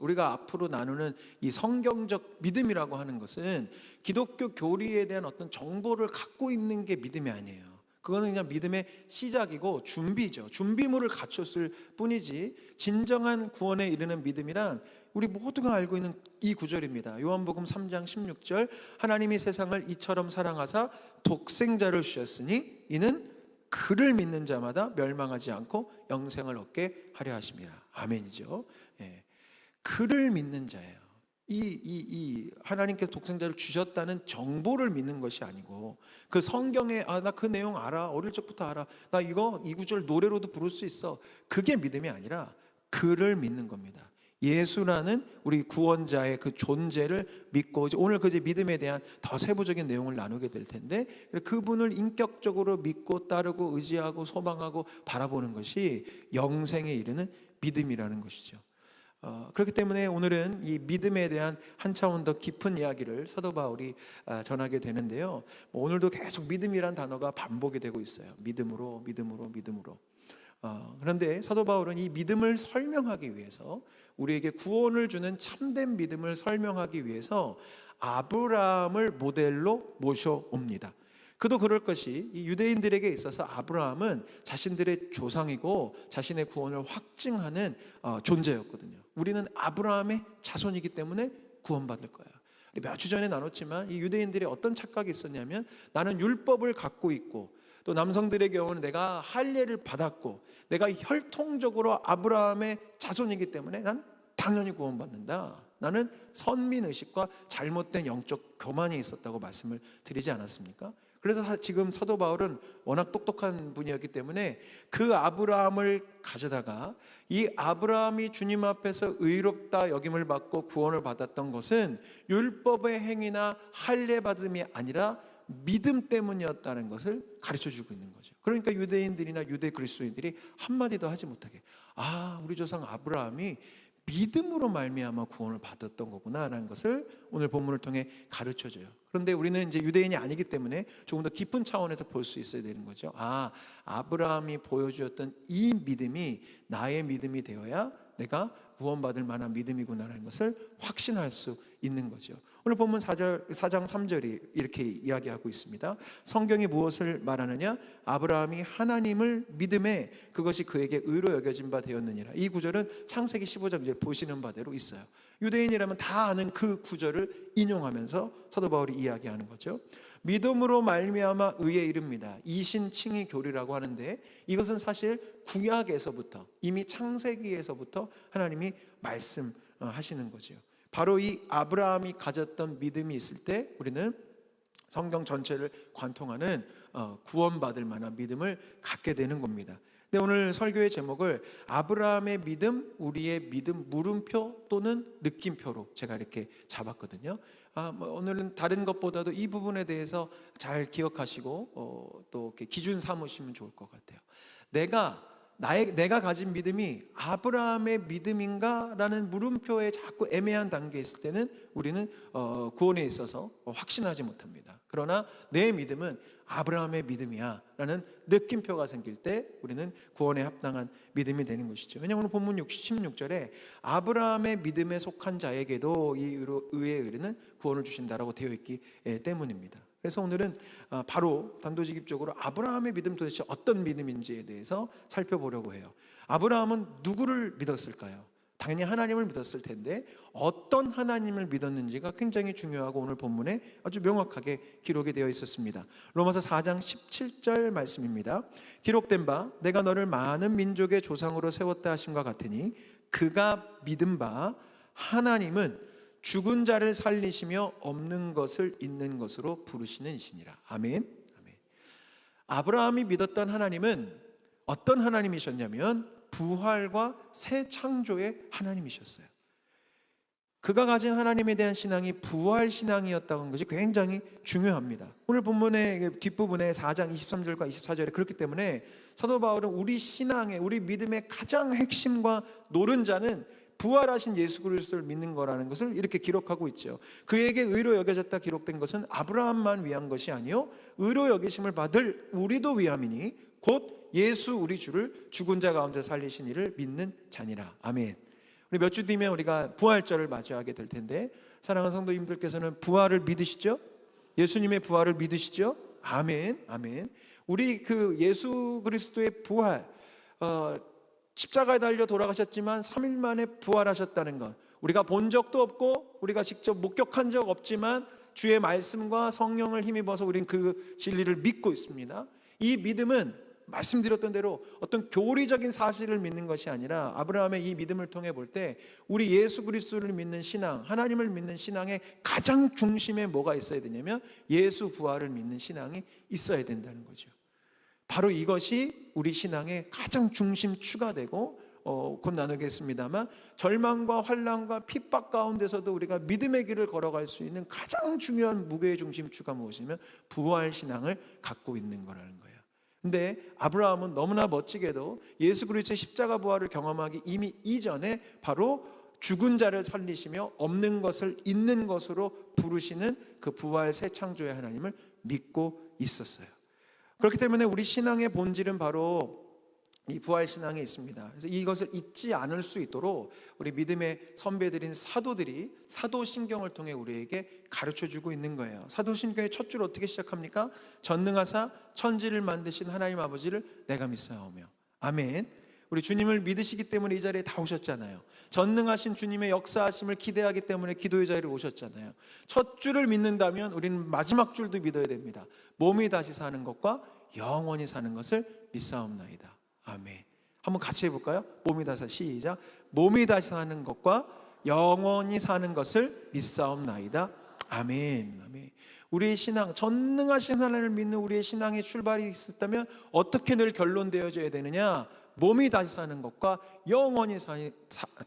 우리가 앞으로 나누는 이 성경적 믿음이라고 하는 것은 기독교 교리에 대한 어떤 정보를 갖고 있는 게 믿음이 아니에요. 그거는 그냥 믿음의 시작이고 준비죠. 준비물을 갖췄을 뿐이지, 진정한 구원에 이르는 믿음이란 우리 모두가 알고 있는 이 구절입니다. 요한복음 3장 16절, 하나님이 세상을 이처럼 사랑하사 독생자를 주셨으니 이는 그를 믿는 자마다 멸망하지 않고 영생을 얻게 하려 하심이라. 아멘이죠. 예. 그를 믿는 자예요. 하나님께서 독생자를 주셨다는 정보를 믿는 것이 아니고, 그 성경에 나 그 내용 알아, 어릴 적부터 알아, 나 이 구절 노래로도 부를 수 있어, 그게 믿음이 아니라 그를 믿는 겁니다. 예수라는 우리 구원자의 그 존재를 믿고, 오늘 그 믿음에 대한 더 세부적인 내용을 나누게 될 텐데, 그분을 인격적으로 믿고 따르고 의지하고 소망하고 바라보는 것이 영생에 이르는 믿음이라는 것이죠. 그렇기 때문에 오늘은 이 믿음에 대한 한 차원 더 깊은 이야기를 사도 바울이 전하게 되는데요. 오늘도 계속 믿음이란 단어가 반복이 되고 있어요. 믿음으로. 그런데 사도 바울은 이 믿음을 설명하기 위해서, 우리에게 구원을 주는 참된 믿음을 설명하기 위해서 아브라함을 모델로 모셔옵니다. 그도 그럴 것이, 이 유대인들에게 있어서 아브라함은 자신들의 조상이고 자신의 구원을 확증하는 존재였거든요. 우리는 아브라함의 자손이기 때문에 구원받을 거야. 몇 주 전에 나눴지만 이 유대인들이 어떤 착각이 있었냐면, 나는 율법을 갖고 있고, 또 남성들의 경우는 내가 할례를 받았고, 내가 혈통적으로 아브라함의 자손이기 때문에 난 당연히 구원받는다. 나는 선민의식과 잘못된 영적 교만이 있었다고 말씀을 드리지 않았습니까? 그래서 지금 사도 바울은 워낙 똑똑한 분이었기 때문에 그 아브라함을 가져다가, 이 아브라함이 주님 앞에서 의롭다 여김을 받고 구원을 받았던 것은 율법의 행위나 할례 받음이 아니라 믿음 때문이었다는 것을 가르쳐주고 있는 거죠. 그러니까 유대인들이나 유대 그리스도인들이 한마디도 하지 못하게, 우리 조상 아브라함이 믿음으로 말미암아 구원을 받았던 거구나라는 것을 오늘 본문을 통해 가르쳐줘요. 그런데 우리는 이제 유대인이 아니기 때문에 조금 더 깊은 차원에서 볼 수 있어야 되는 거죠. 아브라함이 보여주었던 이 믿음이 나의 믿음이 되어야 내가 구원받을 만한 믿음이구나라는 것을 확신할 수 있는 거죠. 오늘 본문 4장 3절이 이렇게 이야기하고 있습니다. 성경이 무엇을 말하느냐? 아브라함이 하나님을 믿음에 그것이 그에게 의로 여겨진 바 되었느니라. 이 구절은 창세기 15장 이제 보시는 바대로 있어요. 유대인이라면 다 아는 그 구절을 인용하면서 사도 바울이 이야기하는 거죠. 믿음으로 말미암아 의에 이릅니다. 이신칭의 교리라고 하는데, 이것은 사실 구약에서부터, 이미 창세기에서부터 하나님이 말씀하시는 거죠. 바로 이 아브라함이 가졌던 믿음이 있을 때 우리는 성경 전체를 관통하는 구원받을 만한 믿음을 갖게 되는 겁니다. 근데 오늘 설교의 제목을 아브라함의 믿음, 우리의 믿음 물음표 또는 느낌표로 제가 이렇게 잡았거든요. 오늘은 다른 것보다도 이 부분에 대해서 잘 기억하시고 또 이렇게 기준 삼으시면 좋을 것 같아요. 내가 가진 믿음이 아브라함의 믿음인가? 라는 물음표에 자꾸 애매한 단계에 있을 때는 우리는 구원에 있어서 확신하지 못합니다. 그러나 내 믿음은 아브라함의 믿음이야 라는 느낌표가 생길 때 우리는 구원에 합당한 믿음이 되는 것이죠. 왜냐하면 오늘 본문 16절에 아브라함의 믿음에 속한 자에게도 이 의에 이르는 구원을 주신다라고 되어 있기 때문입니다. 그래서 오늘은 바로 단도직입적으로 아브라함의 믿음, 도대체 어떤 믿음인지에 대해서 살펴보려고 해요. 아브라함은 누구를 믿었을까요? 당연히 하나님을 믿었을 텐데 어떤 하나님을 믿었는지가 굉장히 중요하고 오늘 본문에 아주 명확하게 기록이 되어 있었습니다. 로마서 4장 17절 말씀입니다. 기록된 바 내가 너를 많은 민족의 조상으로 세웠다 하심과 같으니 그가 믿은 바 하나님은 죽은 자를 살리시며 없는 것을 있는 것으로 부르시는 이시니라. 아멘. 아브라함이 믿었던 하나님은 어떤 하나님이셨냐면 부활과 새 창조의 하나님이셨어요. 그가 가진 하나님에 대한 신앙이 부활 신앙이었다는 것이 굉장히 중요합니다. 오늘 본문의 뒷부분에 4장 23절과 24절에 그렇기 때문에 사도 바울은 우리 신앙의, 우리 믿음의 가장 핵심과 노른자는 부활하신 예수 그리스도를 믿는 거라는 것을 이렇게 기록하고 있죠. 그에게 의로 여겨졌다 기록된 것은 아브라함만 위한 것이 아니요 의로 여기심을 받을 우리도 위함이니 곧 예수 우리 주를 죽은 자 가운데 살리신 이를 믿는 자니라. 아멘. 우리 몇 주 뒤면 우리가 부활절을 맞이하게 될 텐데, 사랑하는 성도님들께서는 부활을 믿으시죠? 예수님의 부활을 믿으시죠? 아멘, 아멘. 우리 그 예수 그리스도의 부활, 십자가에 달려 돌아가셨지만 3일 만에 부활하셨다는 것, 우리가 본 적도 없고 우리가 직접 목격한 적 없지만 주의 말씀과 성령을 힘입어서 우리는 그 진리를 믿고 있습니다. 이 믿음은 말씀드렸던 대로 어떤 교리적인 사실을 믿는 것이 아니라, 아브라함의 이 믿음을 통해 볼 때 우리 예수 그리스도를 믿는 신앙, 하나님을 믿는 신앙의 가장 중심에 뭐가 있어야 되냐면 예수 부활을 믿는 신앙이 있어야 된다는 거죠. 바로 이것이 우리 신앙의 가장 중심추가 되고, 곧 나누겠습니다만, 절망과 환난과 핍박 가운데서도 우리가 믿음의 길을 걸어갈 수 있는 가장 중요한 무게의 중심추가 무엇이냐면 부활 신앙을 갖고 있는 거라는 거예요. 근데 아브라함은 너무나 멋지게도 예수 그리스도의 십자가 부활을 경험하기 이미 이전에 바로 죽은 자를 살리시며 없는 것을 있는 것으로 부르시는 그 부활 새 창조의 하나님을 믿고 있었어요. 그렇기 때문에 우리 신앙의 본질은 바로 이 부활 신앙에 있습니다. 그래서 이것을 잊지 않을 수 있도록 우리 믿음의 선배들인 사도들이 사도신경을 통해 우리에게 가르쳐주고 있는 거예요. 사도신경의 첫 줄 어떻게 시작합니까? 전능하사 천지를 만드신 하나님 아버지를 내가 믿사오며. 아멘. 우리 주님을 믿으시기 때문에 이 자리에 다 오셨잖아요. 전능하신 주님의 역사하심을 기대하기 때문에 기도의 자리에 오셨잖아요. 첫 줄을 믿는다면 우리는 마지막 줄도 믿어야 됩니다. 몸이 다시 사는 것과 영원히 사는 것을 믿사옵나이다. 아멘. 한번 같이 해볼까요? 몸이 다시, 시작. 몸이 다시 사는 것과 영원히 사는 것을 믿사옵나이다. 아멘. 아멘. 우리의 신앙, 전능하신 하나님을 믿는 우리의 신앙의 출발이 있었다면 어떻게 늘 결론되어져야 되느냐? 몸이 다시 사는 것과 영원히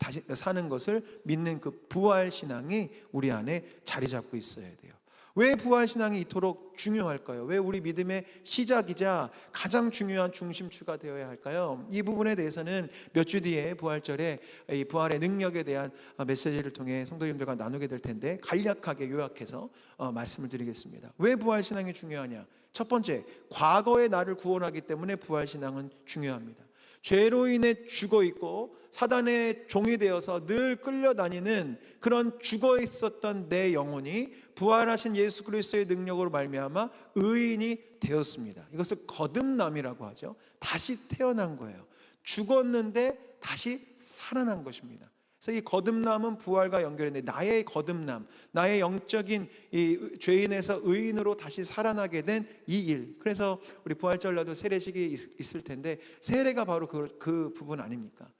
다시 사는 것을 믿는 그 부활 신앙이 우리 안에 자리 잡고 있어야 돼요. 왜 부활 신앙이 이토록 중요할까요? 왜 우리 믿음의 시작이자 가장 중요한 중심추가 되어야 할까요? 이 부분에 대해서는 몇 주 뒤에 부활절에 이 부활의 능력에 대한 메시지를 통해 성도님들과 나누게 될 텐데, 간략하게 요약해서 말씀을 드리겠습니다. 왜 부활 신앙이 중요하냐? 첫 번째, 과거의 나를 구원하기 때문에 부활 신앙은 중요합니다. 죄로 인해 죽어 있고 사단의 종이 되어서 늘 끌려다니는 그런 죽어 있었던 내 영혼이 부활하신 예수 그리스도의 능력으로 말미암아 의인이 되었습니다. 이것을 거듭남이라고 하죠. 다시 태어난 거예요. 죽었는데 다시 살아난 것입니다. 그래서 이 거듭남은 부활과 연결했는데, 나의 거듭남, 나의 영적인 이 죄인에서 의인으로 다시 살아나게 된 이 일. 그래서 우리 부활절날도 세례식이 있을 텐데, 세례가 바로 그 부분 아닙니까?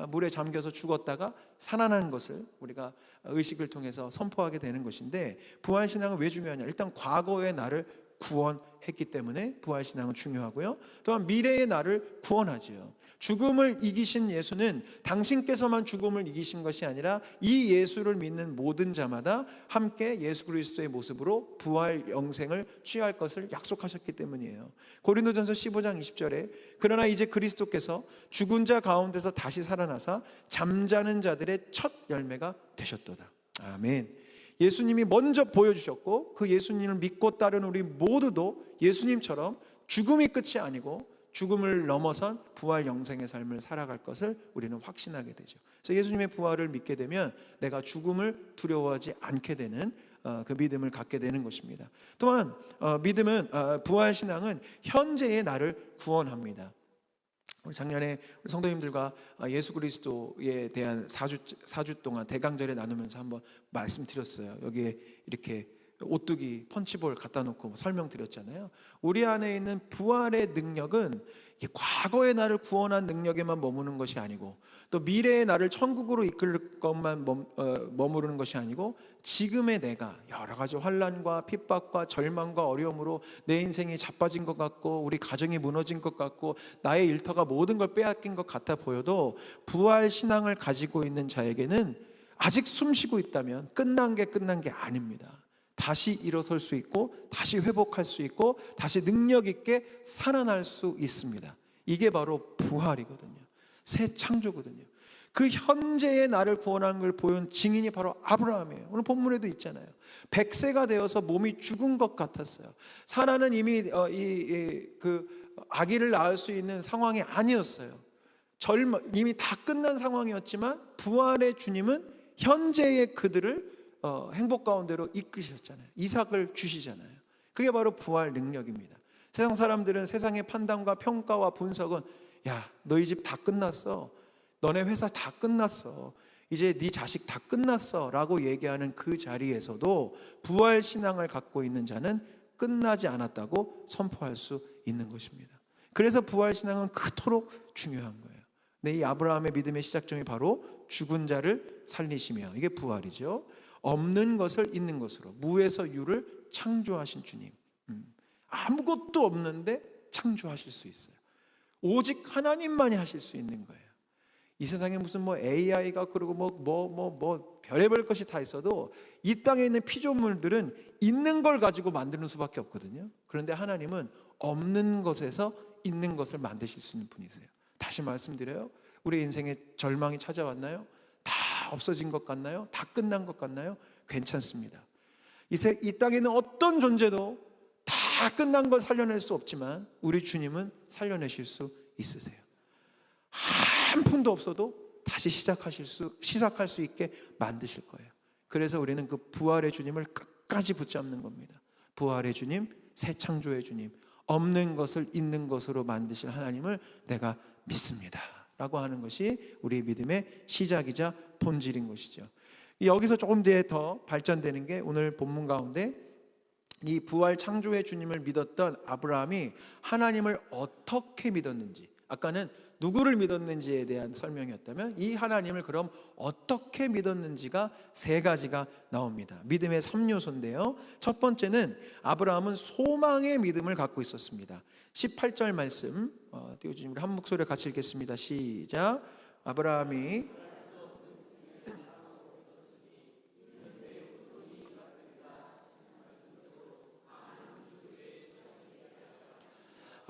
물에 잠겨서 죽었다가 살아나는 것을 우리가 의식을 통해서 선포하게 되는 것인데, 부활신앙은 왜 중요하냐? 일단 과거의 나를 구원했기 때문에 부활신앙은 중요하고요. 또한 미래의 나를 구원하지요. 죽음을 이기신 예수는 당신께서만 죽음을 이기신 것이 아니라 이 예수를 믿는 모든 자마다 함께 예수 그리스도의 모습으로 부활 영생을 취할 것을 약속하셨기 때문이에요. 고린도전서 15장 20절에 그러나 이제 그리스도께서 죽은 자 가운데서 다시 살아나사 잠자는 자들의 첫 열매가 되셨도다. 아멘. 예수님이 먼저 보여주셨고, 그 예수님을 믿고 따른 우리 모두도 예수님처럼 죽음이 끝이 아니고 죽음을 넘어선 부활 영생의 삶을 살아갈 것을 우리는 확신하게 되죠. 그래서 예수님의 부활을 믿게 되면 내가 죽음을 두려워하지 않게 되는 그 믿음을 갖게 되는 것입니다. 또한 믿음은, 부활 신앙은 현재의 나를 구원합니다. 우리 작년에 우리 성도님들과 예수 그리스도에 대한 4주 동안 대강절에 나누면서 한번 말씀드렸어요. 여기에 이렇게 오뚜기 펀치볼 갖다 놓고 설명드렸잖아요. 우리 안에 있는 부활의 능력은 과거의 나를 구원한 능력에만 머무는 것이 아니고, 또 미래의 나를 천국으로 이끌 것만 머무르는 것이 아니고, 지금의 내가 여러 가지 환난과 핍박과 절망과 어려움으로 내 인생이 자빠진 것 같고, 우리 가정이 무너진 것 같고, 나의 일터가 모든 걸 빼앗긴 것 같아 보여도, 부활 신앙을 가지고 있는 자에게는 아직 숨쉬고 있다면 끝난 게 아닙니다. 다시 일어설 수 있고, 다시 회복할 수 있고, 다시 능력 있게 살아날 수 있습니다. 이게 바로 부활이거든요. 새 창조거든요. 그 현재의 나를 구원한 걸 보여준 증인이 바로 아브라함이에요. 오늘 본문에도 있잖아요. 100세가 되어서 몸이 죽은 것 같았어요. 사라는 이미 그 아기를 낳을 수 있는 상황이 아니었어요. 이미 다 끝난 상황이었지만 부활의 주님은 현재의 그들을 행복 가운데로 이끄셨잖아요. 이삭을 주시잖아요. 그게 바로 부활 능력입니다. 세상 사람들은 세상의 판단과 평가와 분석은 야, 너희 집 다 끝났어, 너네 회사 다 끝났어, 이제 네 자식 다 끝났어 라고 얘기하는 그 자리에서도 부활 신앙을 갖고 있는 자는 끝나지 않았다고 선포할 수 있는 것입니다. 그래서 부활 신앙은 그토록 중요한 거예요. 네, 이 아브라함의 믿음의 시작점이 바로 죽은 자를 살리시며, 이게 부활이죠. 없는 것을 있는 것으로, 무에서 유를 창조하신 주님. 아무것도 없는데 창조하실 수 있어요. 오직 하나님만이 하실 수 있는 거예요. 이 세상에 무슨 AI가 그리고 별의별 것이 다 있어도 이 땅에 있는 피조물들은 있는 걸 가지고 만드는 수밖에 없거든요. 그런데 하나님은 없는 것에서 있는 것을 만드실 수 있는 분이세요. 다시 말씀드려요. 우리 인생에 절망이 찾아왔나요? 다 없어진 것 같나요? 다 끝난 것 같나요? 괜찮습니다. 이 땅에 있는 어떤 존재도 다 끝난 걸 살려낼 수 없지만 우리 주님은 살려내실 수 있으세요. 한 푼도 없어도 다시 시작할 수 있게 만드실 거예요. 그래서 우리는 그 부활의 주님을 끝까지 붙잡는 겁니다. 부활의 주님, 새 창조의 주님, 없는 것을 있는 것으로 만드실 하나님을 내가 믿습니다 라고 하는 것이 우리의 믿음의 시작이자 본질인 것이죠. 여기서 조금 더 발전되는 게 오늘 본문 가운데 이 부활 창조의 주님을 믿었던 아브라함이 하나님을 어떻게 믿었는지, 아까는 누구를 믿었는지에 대한 설명이었다면 이 하나님을 그럼 어떻게 믿었는지가 세 가지가 나옵니다. 믿음의 3요소인데요. 첫 번째는 아브라함은 소망의 믿음을 갖고 있었습니다. 18절 말씀 띄워주시면 한 목소리로 같이 읽겠습니다. 시작. 아브라함이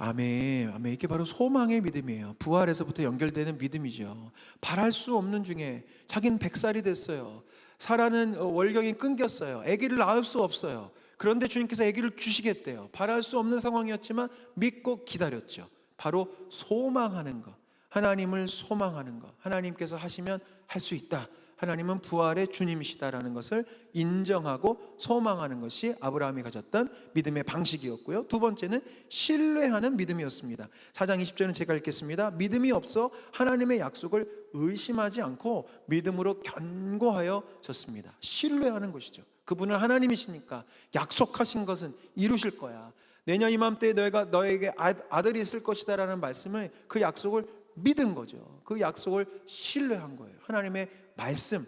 아멘, 아멘. 이게 바로 소망의 믿음이에요. 부활에서부터 연결되는 믿음이죠. 바랄 수 없는 중에 자기는 100살이 됐어요. 사라는 월경이 끊겼어요. 아기를 낳을 수 없어요. 그런데 주님께서 아기를 주시겠대요. 바랄 수 없는 상황이었지만 믿고 기다렸죠. 바로 소망하는 것, 하나님을 소망하는 것. 하나님께서 하시면 할 수 있다. 하나님은 부활의 주님이시다라는 것을 인정하고 소망하는 것이 아브라함이 가졌던 믿음의 방식이었고요. 두 번째는 신뢰하는 믿음이었습니다. 4장 20절은 제가 읽겠습니다. 믿음이 없어 하나님의 약속을 의심하지 않고 믿음으로 견고하여 졌습니다. 신뢰하는 것이죠. 그분은 하나님이시니까 약속하신 것은 이루실 거야. 내년 이맘때에 너에게 아들이 있을 것이다 라는 말씀을, 그 약속을 믿은 거죠. 그 약속을 신뢰한 거예요. 하나님의 말씀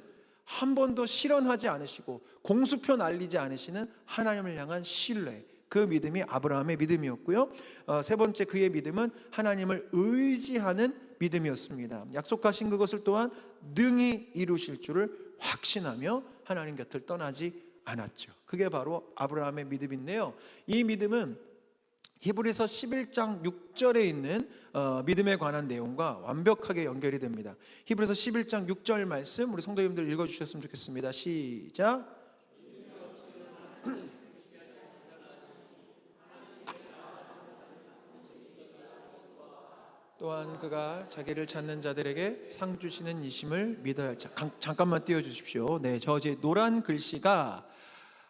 한 번도 실현하지 않으시고 공수표 날리지 않으시는 하나님을 향한 신뢰, 그 믿음이 아브라함의 믿음이었고요. 세 번째, 그의 믿음은 하나님을 의지하는 믿음이었습니다. 약속하신 그것을 또한 능히 이루실 줄을 확신하며 하나님 곁을 떠나지 않았죠. 그게 바로 아브라함의 믿음인데요. 이 믿음은 히브리서 11장 6절에 있는 믿음에 관한 내용과 완벽하게 연결이 됩니다. 히브리서 11장 6절 말씀 우리 성도님들 읽어주셨으면 좋겠습니다. 시작. 또한 그가 자기를 찾는 자들에게 상 주시는 이심을 믿어야 할 자. 잠깐만 띄워주십시오. 네, 저 이제 노란 글씨가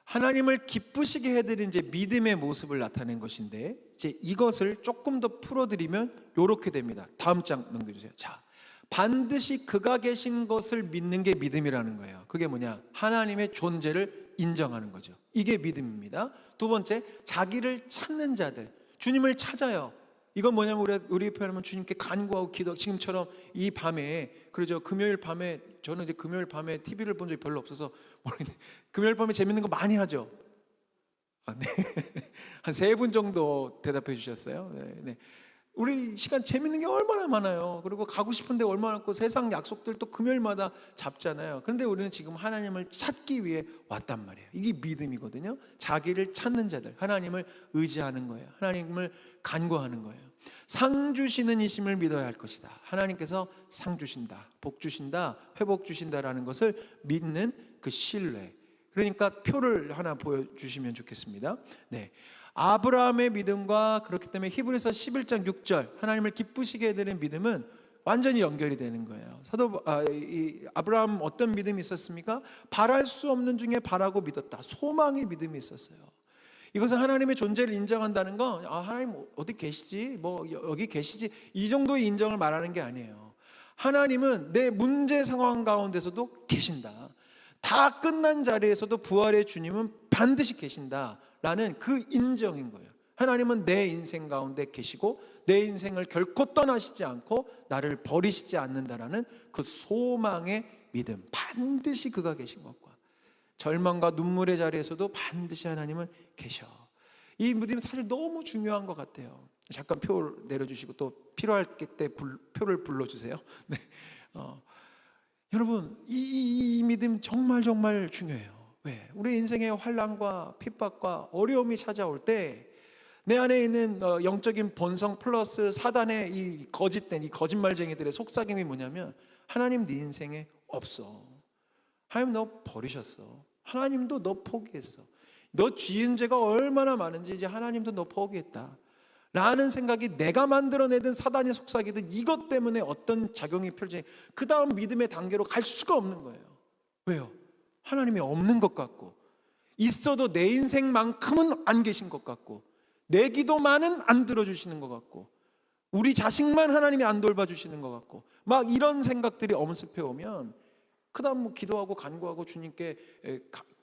하나님을 기쁘시게 해드린 이제 믿음의 모습을 나타낸 것인데, 이제 이것을 조금 더 풀어드리면 이렇게 됩니다. 다음 장 넘겨주세요. 자, 반드시 그가 계신 것을 믿는 게 믿음이라는 거예요. 그게 뭐냐? 하나님의 존재를 인정하는 거죠. 이게 믿음입니다. 두 번째, 자기를 찾는 자들, 주님을 찾아요. 이건 뭐냐면 우리 표현하면 주님께 간구하고 기도. 지금처럼 이 밤에, 그러죠, 금요일 밤에, 저는 이제 금요일 밤에 TV를 본 적이 별로 없어서 금요일 밤에 재밌는 거 많이 하죠. 네. 한 3분 정도 대답해 주셨어요. 네. 우리 시간 재밌는 게 얼마나 많아요. 그리고 가고 싶은데 얼마나 많고, 세상 약속들 또 금요일마다 잡잖아요. 그런데 우리는 지금 하나님을 찾기 위해 왔단 말이에요. 이게 믿음이거든요. 자기를 찾는 자들, 하나님을 의지하는 거예요. 하나님을 간구하는 거예요. 상 주시는 이심을 믿어야 할 것이다. 하나님께서 상 주신다, 복 주신다, 회복 주신다라는 것을 믿는 그 신뢰. 그러니까 표를 하나 보여주시면 좋겠습니다. 네, 아브라함의 믿음과 그렇기 때문에 히브리서 11장 6절 하나님을 기쁘시게 해드리는 믿음은 완전히 연결이 되는 거예요. 아브라함 어떤 믿음이 있었습니까? 바랄 수 없는 중에 바라고 믿었다. 소망의 믿음이 있었어요. 이것은 하나님의 존재를 인정한다는 건 하나님 어디 계시지? 뭐 여기 계시지? 이 정도의 인정을 말하는 게 아니에요. 하나님은 내 문제 상황 가운데서도 계신다. 다 끝난 자리에서도 부활의 주님은 반드시 계신다라는 그 인정인 거예요. 하나님은 내 인생 가운데 계시고 내 인생을 결코 떠나시지 않고 나를 버리시지 않는다라는 그 소망의 믿음, 반드시 그가 계신 것과 절망과 눈물의 자리에서도 반드시 하나님은 계셔. 이 믿음이 사실 너무 중요한 것 같아요. 잠깐 표 내려주시고 또 필요할 때 표를 불러주세요. 네. 여러분 이 믿음 정말 정말 중요해요. 왜? 우리 인생의 환난과 핍박과 어려움이 찾아올 때 내 안에 있는 영적인 본성 플러스 사단의 이 거짓된 이 거짓말쟁이들의 속삭임이 뭐냐면 하나님 네 인생에 없어. 하나님 너 버리셨어. 하나님도 너 포기했어. 너 지은 죄가 얼마나 많은지 이제 하나님도 너 포기했다 라는 생각이 내가 만들어내든 사단이 속삭이든 이것 때문에 어떤 작용이 펼쳐지 그 다음 믿음의 단계로 갈 수가 없는 거예요. 왜요? 하나님이 없는 것 같고 있어도 내 인생만큼은 안 계신 것 같고 내 기도만은 안 들어주시는 것 같고 우리 자식만 하나님이 안 돌봐주시는 것 같고 막 이런 생각들이 엄습해 오면 그 다음 뭐 기도하고 간구하고 주님께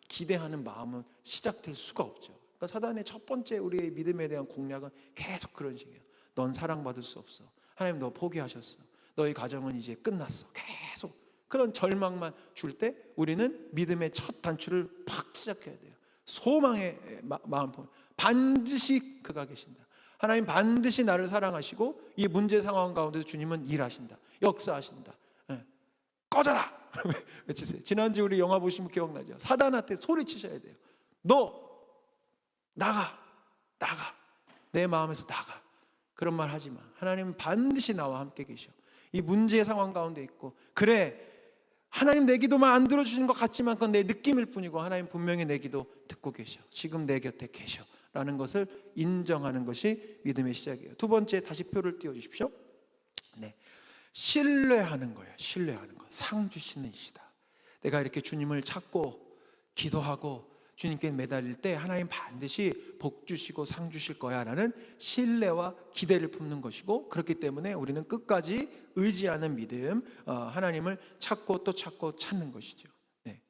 기대하는 마음은 시작될 수가 없죠. 그러니까 사단의 첫 번째 우리의 믿음에 대한 공략은 계속 그런 식이에요. 넌 사랑받을 수 없어. 하나님 너 포기하셨어. 너희 가정은 이제 끝났어. 계속 그런 절망만 줄 때 우리는 믿음의 첫 단추를 팍 시작해야 돼요. 소망의 마음, 반드시 그가 계신다. 하나님 반드시 나를 사랑하시고 이 문제 상황 가운데서 주님은 일하신다. 역사하신다. 꺼져라! 외치세요. 지난주 우리 영화 보시면 기억나죠? 사단한테 소리치셔야 돼요. 너 나가 내 마음에서 나가. 그런 말 하지 마. 하나님은 반드시 나와 함께 계셔. 이 문제 상황 가운데 있고 그래 하나님 내 기도만 안 들어주시는 것 같지만 그건 내 느낌일 뿐이고 하나님 분명히 내 기도 듣고 계셔. 지금 내 곁에 계셔 라는 것을 인정하는 것이 믿음의 시작이에요. 두 번째 다시 표를 띄워주십시오. 네, 신뢰하는 거예요. 신뢰하는 거. 상 주시는 이시다. 내가 이렇게 주님을 찾고 기도하고 주님께 매달릴 때 하나님 반드시 복 주시고 상 주실 거야 라는 신뢰와 기대를 품는 것이고 그렇기 때문에 우리는 끝까지 의지하는 믿음, 하나님을 찾고 또 찾고 찾는 것이죠. 네,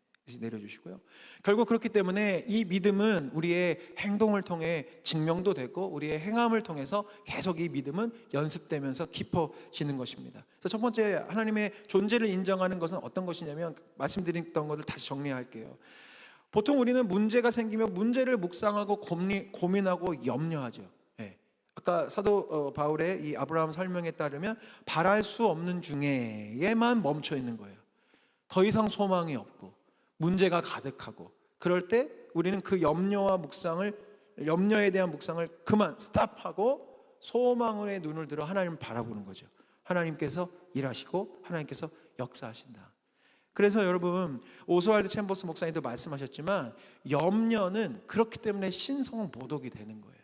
내려주시고요. 결국 그렇기 때문에 이 믿음은 우리의 행동을 통해 증명도 되고 우리의 행함을 통해서 계속 이 믿음은 연습되면서 깊어지는 것입니다. 그래서 첫 번째 하나님의 존재를 인정하는 것은 어떤 것이냐면 말씀드렸던 것을 다시 정리할게요. 보통 우리는 문제가 생기면 문제를 묵상하고 고민하고 염려하죠. 네. 아까 사도 바울의 이 아브라함 설명에 따르면 바랄 수 없는 중에에만 멈춰 있는 거예요. 더 이상 소망이 없고 문제가 가득하고 그럴 때 우리는 그 염려에 대한 묵상을 그만 스탑하고 소망의 눈을 들어 하나님을 바라보는 거죠. 하나님께서 일하시고 하나님께서 역사하신다. 그래서 여러분 오스왈드 챔버스 목사님도 말씀하셨지만 염려는 그렇기 때문에 신성모독이 되는 거예요.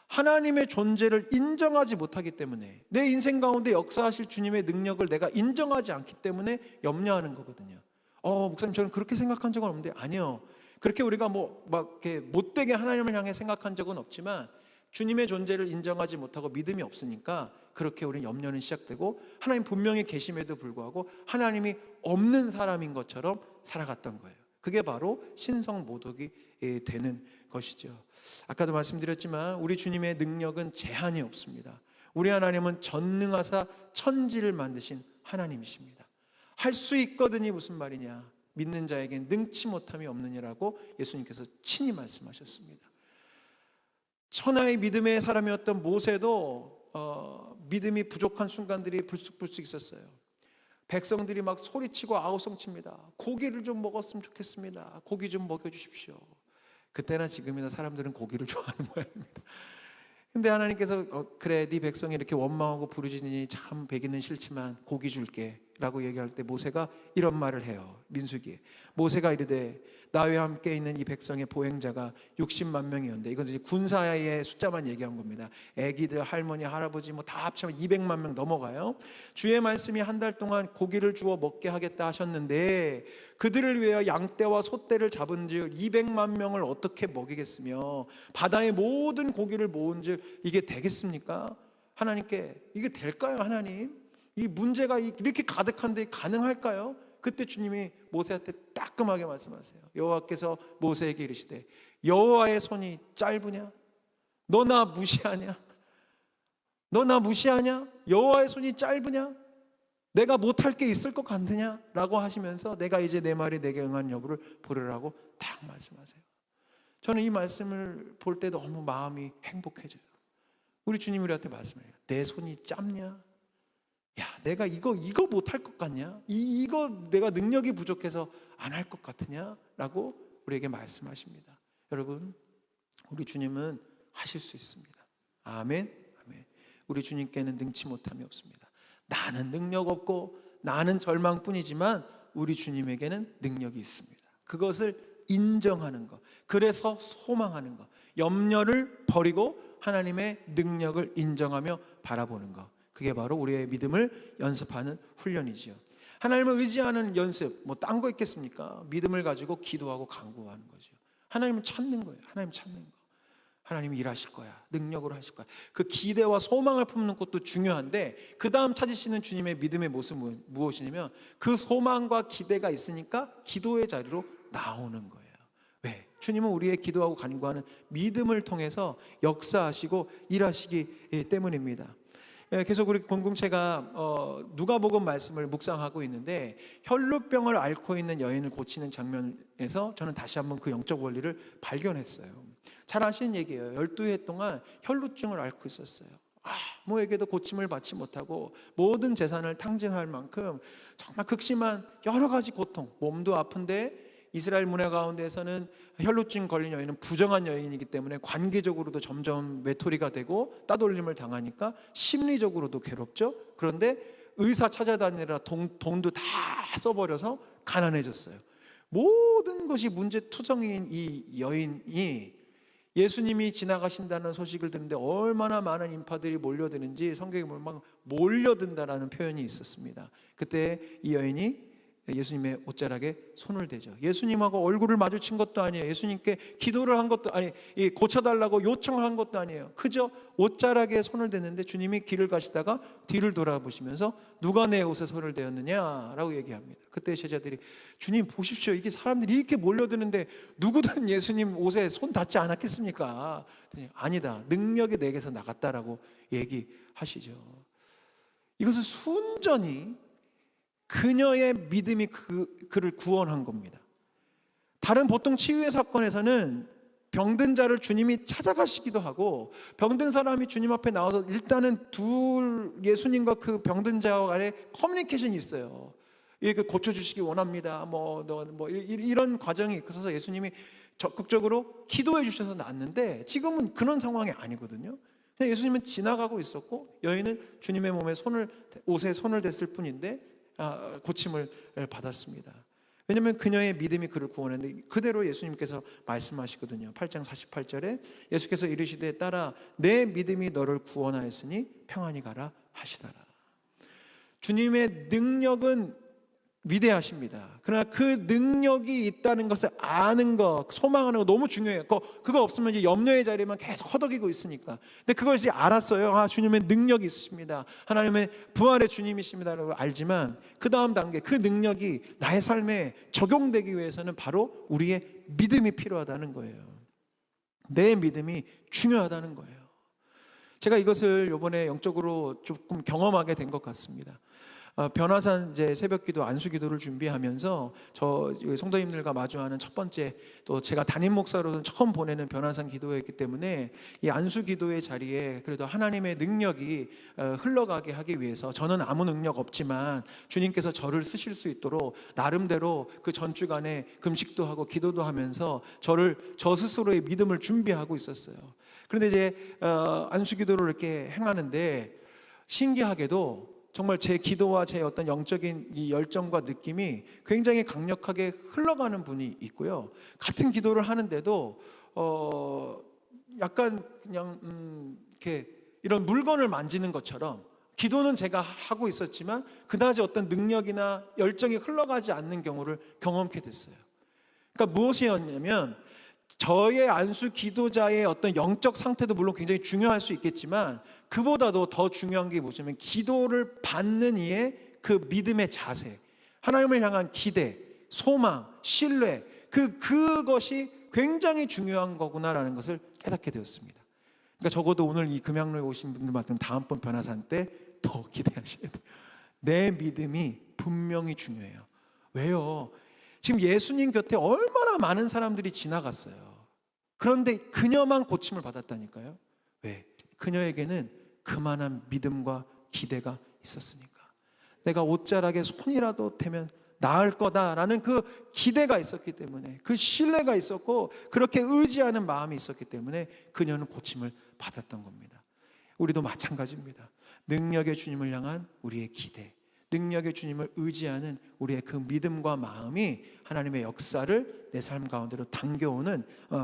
하나님의 존재를 인정하지 못하기 때문에 내 인생 가운데 역사하실 주님의 능력을 내가 인정하지 않기 때문에 염려하는 거거든요. 목사님 저는 그렇게 생각한 적은 없는데 아니요. 그렇게 우리가 막 이렇게 못되게 하나님을 향해 생각한 적은 없지만 주님의 존재를 인정하지 못하고 믿음이 없으니까 그렇게 우리는 염려는 시작되고 하나님 분명히 계심에도 불구하고 하나님이 없는 사람인 것처럼 살아갔던 거예요. 그게 바로 신성모독이 되는 것이죠. 아까도 말씀드렸지만 우리 주님의 능력은 제한이 없습니다. 우리 하나님은 전능하사 천지를 만드신 하나님이십니다. 할 수 있거든이 무슨 말이냐? 믿는 자에겐 능치 못함이 없느니라고 예수님께서 친히 말씀하셨습니다. 천하의 믿음의 사람이었던 모세도 믿음이 부족한 순간들이 불쑥불쑥 있었어요. 백성들이 막 소리치고 아우성칩니다. 고기를 좀 먹었으면 좋겠습니다. 고기 좀 먹여주십시오. 그때나 지금이나 사람들은 고기를 좋아하는 모양입니다. 근데 하나님께서 그래 네 백성이 이렇게 원망하고 부르짖으니 참 베기는 싫지만 고기 줄게 라고 얘기할 때 모세가 이런 말을 해요. 민수기에 모세가 이르되 나와 함께 있는 이 백성의 보행자가 60만 명이었는데, 이건 이제 군사의 숫자만 얘기한 겁니다. 애기들, 할머니, 할아버지 뭐 다 합치면 200만 명 넘어가요. 주의 말씀이 한 달 동안 고기를 주어 먹게 하겠다 하셨는데 그들을 위하여 양떼와 소떼를 잡은즉 200만 명을 어떻게 먹이겠으며 바다의 모든 고기를 모은즉 이게 되겠습니까? 하나님께 이게 될까요? 하나님, 이 문제가 이렇게 가득한데 가능할까요? 그때 주님이 모세한테 따끔하게 말씀하세요. 여호와께서 모세에게 이르시되 여호와의 손이 짧으냐? 너 나 무시하냐? 너 나 무시하냐? 여호와의 손이 짧으냐? 내가 못할 게 있을 것 같느냐? 라고 하시면서 내가 이제 내 말이 내게 응한 여부를 보르라고 딱 말씀하세요. 저는 이 말씀을 볼 때 너무 마음이 행복해져요. 우리 주님이 우리한테 말씀해요. 내 손이 짧냐? 야, 내가 이거 못할 것 같냐? 이거 내가 능력이 부족해서 안 할 것 같으냐? 라고 우리에게 말씀하십니다. 여러분, 우리 주님은 하실 수 있습니다. 아멘. 아멘. 우리 주님께는 능치 못함이 없습니다. 나는 능력 없고 나는 절망뿐이지만 우리 주님에게는 능력이 있습니다. 그것을 인정하는 것, 그래서 소망하는 것, 염려를 버리고 하나님의 능력을 인정하며 바라보는 것, 그게 바로 우리의 믿음을 연습하는 훈련이죠. 하나님을 의지하는 연습, 뭐 딴 거 있겠습니까? 믿음을 가지고 기도하고 간구하는 거죠. 하나님을 찾는 거예요. 하나님 찾는 거. 하나님이 일하실 거야. 능력으로 하실 거야. 그 기대와 소망을 품는 것도 중요한데 그 다음 찾으시는 주님의 믿음의 모습은 무엇이냐면 그 소망과 기대가 있으니까 기도의 자리로 나오는 거예요. 왜? 주님은 우리의 기도하고 간구하는 믿음을 통해서 역사하시고 일하시기 때문입니다. 계속 우리 공동체가 누가복음 말씀을 묵상하고 있는데 혈루병을 앓고 있는 여인을 고치는 장면에서 저는 다시 한번 그 영적 원리를 발견했어요. 잘 아시는 얘기예요. 12해 동안 혈루증을 앓고 있었어요. 아무에게도 고침을 받지 못하고 모든 재산을 탕진할 만큼 정말 극심한 여러 가지 고통, 몸도 아픈데 이스라엘 문화 가운데에서는 혈루증 걸린 여인은 부정한 여인이기 때문에 관계적으로도 점점 외톨이가 되고 따돌림을 당하니까 심리적으로도 괴롭죠. 그런데 의사 찾아다니느라 돈도 다 써버려서 가난해졌어요. 모든 것이 문제투성이인 이 여인이 예수님이 지나가신다는 소식을 듣는데 얼마나 많은 인파들이 몰려드는지 성경에 보면 막 몰려든다라는 표현이 있었습니다. 그때 이 여인이 예수님의 옷자락에 손을 대죠. 예수님하고 얼굴을 마주친 것도 아니에요. 예수님께 기도를 한 것도 아니, 고쳐달라고 요청을 한 것도 아니에요. 그저 옷자락에 손을 댔는데 주님이 길을 가시다가 뒤를 돌아보시면서 누가 내 옷에 손을 대었느냐라고 얘기합니다. 그때 제자들이 주님 보십시오. 이게 사람들이 이렇게 몰려드는데 누구든 예수님 옷에 손 닿지 않았겠습니까? 아니다. 능력이 내게서 나갔다라고 얘기하시죠. 이것은 순전히 그녀의 믿음이 그를 구원한 겁니다. 다른 보통 치유의 사건에서는 병든 자를 주님이 찾아가시기도 하고 병든 사람이 주님 앞에 나와서 일단은 예수님과 그 병든 자와 간에 커뮤니케이션이 있어요. 이게 고쳐주시기 원합니다. 이런 과정이 있어서 예수님이 적극적으로 기도해 주셔서 낫는데 지금은 그런 상황이 아니거든요. 그냥 예수님은 지나가고 있었고 여인은 주님의 옷에 손을 댔을 뿐인데 고침을 받았습니다. 왜냐하면 그녀의 믿음이 그를 구원했는데 그대로 예수님께서 말씀하시거든요. 8장 48절에 예수께서 이르시되 딸아 내 믿음이 너를 구원하였으니 평안히 가라 하시더라. 주님의 능력은 위대하십니다. 그러나 그 능력이 있다는 것을 아는 것, 소망하는 거 너무 중요해요. 그거 없으면 이제 염려의 자리에만 계속 허덕이고 있으니까. 근데 그걸 이제 알았어요. 주님의 능력이 있으십니다. 하나님의 부활의 주님이십니다라고 알지만 그 다음 단계, 그 능력이 나의 삶에 적용되기 위해서는 바로 우리의 믿음이 필요하다는 거예요. 내 믿음이 중요하다는 거예요. 제가 이것을 이번에 영적으로 조금 경험하게 된 것 같습니다. 변화산 이제 새벽기도 안수기도를 준비하면서 저 성도님들과 마주하는 첫 번째 또 제가 담임 목사로는 처음 보내는 변화산 기도였기 때문에 이 안수기도의 자리에 그래도 하나님의 능력이 흘러가게 하기 위해서 저는 아무 능력 없지만 주님께서 저를 쓰실 수 있도록 나름대로 그 전주간에 금식도 하고 기도도 하면서 저 스스로의 믿음을 준비하고 있었어요. 그런데 이제 안수기도를 이렇게 행하는데 신기하게도 정말 제 기도와 제 어떤 영적인 이 열정과 느낌이 굉장히 강력하게 흘러가는 분이 있고요. 같은 기도를 하는데도 약간 그냥 이렇게 이런 물건을 만지는 것처럼 기도는 제가 하고 있었지만 그다지 어떤 능력이나 열정이 흘러가지 않는 경우를 경험하게 됐어요. 그러니까 무엇이었냐면, 저의 안수 기도자의 어떤 영적 상태도 물론 굉장히 중요할 수 있겠지만 그보다도 더 중요한 게 뭐냐면, 기도를 받는 이의 그 믿음의 자세, 하나님을 향한 기대, 소망, 신뢰, 그것이 굉장히 중요한 거구나라는 것을 깨닫게 되었습니다. 그러니까 적어도 오늘 이 금양로에 오신 분들만큼 다음번 변화산 때 더 기대하셔야 돼요. 내 믿음이 분명히 중요해요. 왜요? 지금 예수님 곁에 얼마나 많은 사람들이 지나갔어요. 그런데 그녀만 고침을 받았다니까요. 왜? 그녀에게는 그만한 믿음과 기대가 있었으니까. 내가 옷자락에 손이라도 대면 나을 거다라는 그 기대가 있었기 때문에, 그 신뢰가 있었고 그렇게 의지하는 마음이 있었기 때문에 그녀는 고침을 받았던 겁니다. 우리도 마찬가지입니다. 능력의 주님을 향한 우리의 기대, 능력의 주님을 의지하는 우리의 그 믿음과 마음이 하나님의 역사를 내 삶 가운데로 당겨오는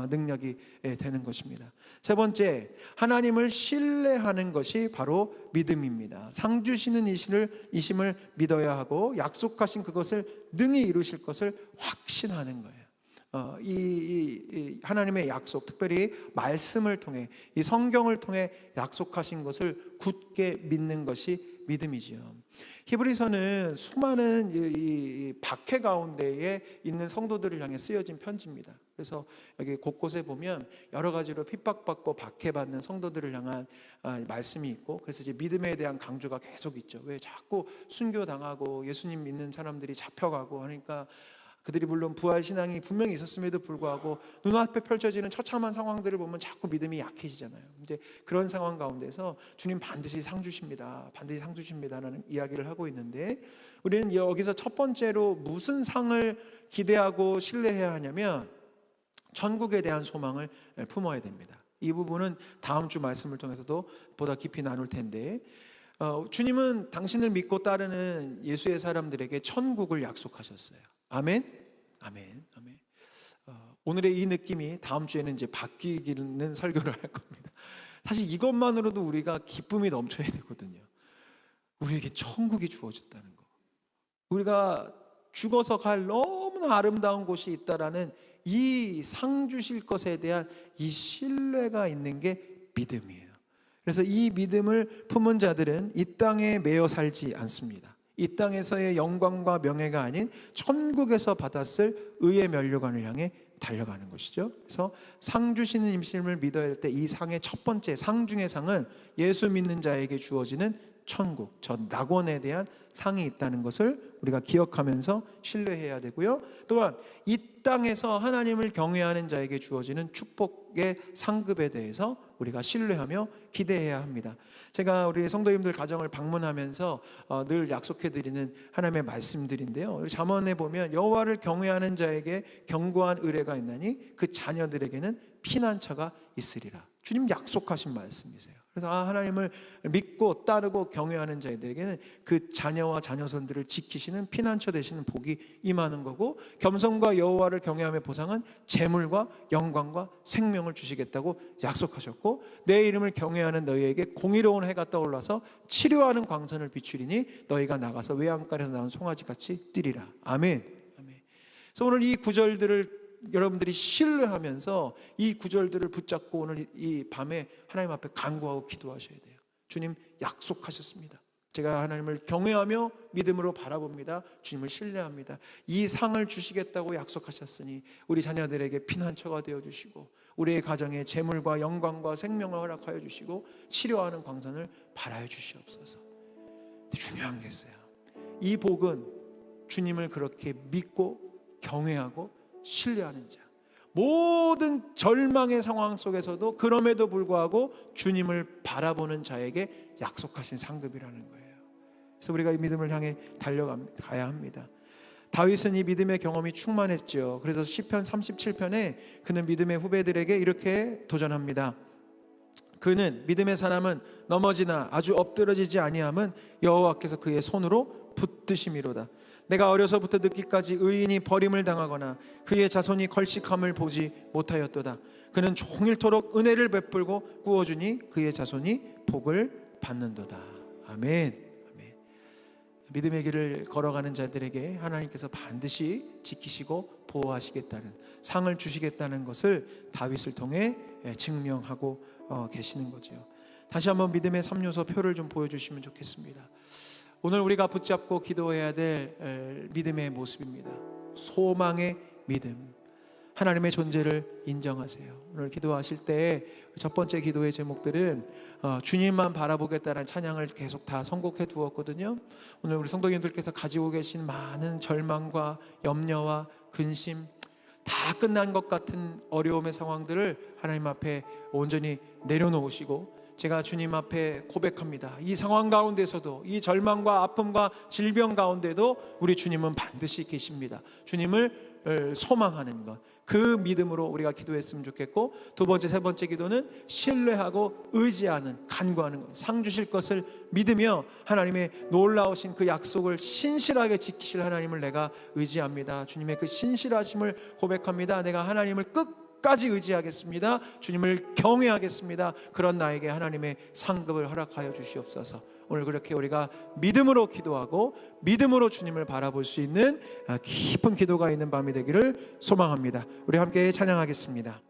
능력이 되는 것입니다. 세 번째, 하나님을 신뢰하는 것이 바로 믿음입니다. 상 주시는 이심을 믿어야 하고 약속하신 그것을 능히 이루실 것을 확신하는 거예요. 이 하나님의 약속, 특별히 말씀을 통해, 이 성경을 통해 약속하신 것을 굳게 믿는 것이 믿음이지요. 히브리서는 수많은 이 박해 가운데에 있는 성도들을 향해 쓰여진 편지입니다. 그래서 여기 곳곳에 보면 여러 가지로 핍박받고 박해받는 성도들을 향한 말씀이 있고, 그래서 이제 믿음에 대한 강조가 계속 있죠. 왜 자꾸 순교당하고 예수님 믿는 사람들이 잡혀가고 하니까, 그들이 물론 부활 신앙이 분명히 있었음에도 불구하고 눈앞에 펼쳐지는 처참한 상황들을 보면 자꾸 믿음이 약해지잖아요. 이제 그런 상황 가운데서 주님 반드시 상 주십니다, 반드시 상 주십니다라는 이야기를 하고 있는데, 우리는 여기서 첫 번째로 무슨 상을 기대하고 신뢰해야 하냐면 천국에 대한 소망을 품어야 됩니다. 이 부분은 다음 주 말씀을 통해서도 보다 깊이 나눌 텐데, 주님은 당신을 믿고 따르는 예수의 사람들에게 천국을 약속하셨어요. 아멘? 아멘. 아멘. 오늘의 이 느낌이 다음 주에는 이제 바뀌는 설교를 할 겁니다. 사실 이것만으로도 우리가 기쁨이 넘쳐야 되거든요. 우리에게 천국이 주어졌다는 거, 우리가 죽어서 갈 너무나 아름다운 곳이 있다라는 이 상 주실 것에 대한 이 신뢰가 있는 게 믿음이에요. 그래서 이 믿음을 품은 자들은 이 땅에 매여 살지 않습니다. 이 땅에서의 영광과 명예가 아닌 천국에서 받았을 의의 면류관을 향해 달려가는 것이죠. 그래서 상 주시는 임심을 믿어야 할 때 이 상의 첫 번째, 상 중의 상은 예수 믿는 자에게 주어지는 천국, 저 낙원에 대한 상이 있다는 것을 우리가 기억하면서 신뢰해야 되고요. 또한 이 땅에서 하나님을 경외하는 자에게 주어지는 축복의 상급에 대해서 우리가 신뢰하며 기대해야 합니다. 제가 우리 성도님들 가정을 방문하면서 늘 약속해드리는 하나님의 말씀들인데요, 잠언에 보면 여호와를 경외하는 자에게 견고한 의뢰가 있나니 그 자녀들에게는 피난처가 있으리라. 주님 약속하신 말씀이세요. 그래서 하나님을 믿고 따르고 경외하는 자들에게는 그 자녀와 자녀손들을 지키시는 피난처 되시는 복이 임하는 거고, 겸손과 여호와를 경외함의 보상은 재물과 영광과 생명을 주시겠다고 약속하셨고, 내 이름을 경외하는 너희에게 공의로운 해가 떠올라서 치료하는 광선을 비추리니 너희가 나가서 외양간에서 나온 송아지같이 뛰리라. 아멘. 아멘. 그래서 오늘 이 구절들을 여러분들이 신뢰하면서 이 구절들을 붙잡고 오늘 이 밤에 하나님 앞에 간구하고 기도하셔야 돼요. 주님 약속하셨습니다. 제가 하나님을 경외하며 믿음으로 바라봅니다. 주님을 신뢰합니다. 이 상을 주시겠다고 약속하셨으니 우리 자녀들에게 피난처가 되어주시고 우리의 가정에 재물과 영광과 생명을 허락하여 주시고 치료하는 광선을 발하여 주시옵소서. 중요한 게 있어요. 이 복은 주님을 그렇게 믿고 경외하고 신뢰하는 자, 모든 절망의 상황 속에서도 그럼에도 불구하고 주님을 바라보는 자에게 약속하신 상급이라는 거예요. 그래서 우리가 이 믿음을 향해 달려가야 합니다. 다윗은 이 믿음의 경험이 충만했죠. 그래서 시편 37편에 그는 믿음의 후배들에게 이렇게 도전합니다. 그는 믿음의 사람은 넘어지나 아주 엎드러지지 아니함은 여호와께서 그의 손으로 붙드심이로다. 내가 어려서부터 늙기까지 의인이 버림을 당하거나 그의 자손이 걸식함을 보지 못하였도다. 그는 종일토록 은혜를 베풀고 구워주니 그의 자손이 복을 받는도다. 아멘. 아멘. 믿음의 길을 걸어가는 자들에게 하나님께서 반드시 지키시고 보호하시겠다는, 상을 주시겠다는 것을 다윗을 통해 증명하고 계시는 거죠. 다시 한번 믿음의 3요소 표를 좀 보여주시면 좋겠습니다. 오늘 우리가 붙잡고 기도해야 될 믿음의 모습입니다. 소망의 믿음. 하나님의 존재를 인정하세요. 오늘 기도하실 때 첫 번째 기도의 제목들은 주님만 바라보겠다는 찬양을 계속 다 선곡해 두었거든요. 오늘 우리 성도님들께서 가지고 계신 많은 절망과 염려와 근심, 다 끝난 것 같은 어려움의 상황들을 하나님 앞에 온전히 내려놓으시고, 제가 주님 앞에 고백합니다. 이 상황 가운데서도, 이 절망과 아픔과 질병 가운데도 우리 주님은 반드시 계십니다. 주님을 소망하는 것, 그 믿음으로 우리가 기도했으면 좋겠고, 두 번째, 세 번째 기도는 신뢰하고 의지하는, 간구하는 것, 상 주실 것을 믿으며 하나님의 놀라우신 그 약속을 신실하게 지키실 하나님을 내가 의지합니다. 주님의 그 신실하심을 고백합니다. 내가 하나님을 끝까지 의지하겠습니다. 주님을 경외하겠습니다. 그런 나에게 하나님의 상급을 허락하여 주시옵소서. 오늘 그렇게 우리가 믿음으로 기도하고 믿음으로 주님을 바라볼 수 있는 깊은 기도가 있는 밤이 되기를 소망합니다. 우리 함께 찬양하겠습니다.